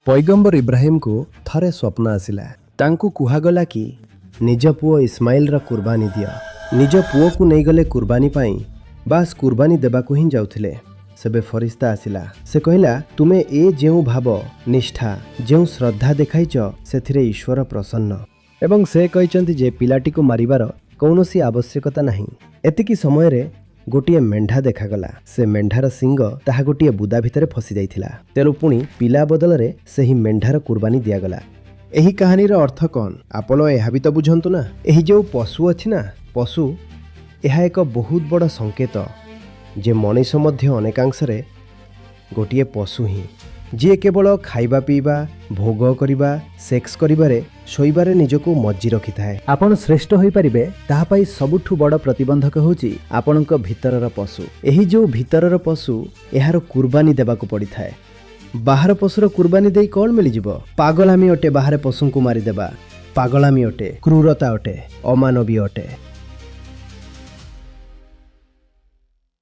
पैगंबर इब्राहिम को थरे स्वप्न आसिला। तांकु कुहागला कि निज पुओ इस्माइल कुर्बानी दिया। निज पुओ को नहीं गले कुर्बानी पाई बास कुर्बानी देबाकु ही जाउथिले। सेबे फरिस्ता आसिला। से कहला तुमे ए जेउ भाव निष्ठा जेउ श्रद्धा देखाइच सेथिरे ईश्वर प्रसन्न एवं से कहचंती जे पिलाटी को मारिबार कौनसी आवश्यकता नहीं। एतिकी समय रे गोटिए मेंढा देखागला। से मेंढार सिंग ताहा गोटिए बुदा भितरे फसी जाइथिला। तेणु पुणी पिला बदल रे सेही मेंढार कुर्बानी दियागला। एही कहानीर अर्थ कौन आपण एहा भी तो बुझंतु ना। एही जो पशु अछि ना पशु एहा एक बहुत बड़ संकेत जे मनीष मध्य अनेकांशरे गोटिए पशु ही जी केवल खाइबा पीवा भोग करिबा सेक्स करिबारे शोइबारे निजको मज्जी रखि थाए। आपण श्रेष्ठ होई परिबे ताहा पई सबुठु बड़ प्रतिबंधक होची आपणक भितरर पशु। एही जो भितरर पशु एहार कुर्बानी देबाकू पड़ी थाए। बाहर पशुर कुर्बानी देई कौन मिली जिवो? पागलामी अटे बाहर पशु को मारी देबा। पागलामी अटे, क्रूरता अटे, अमानवीय अटे।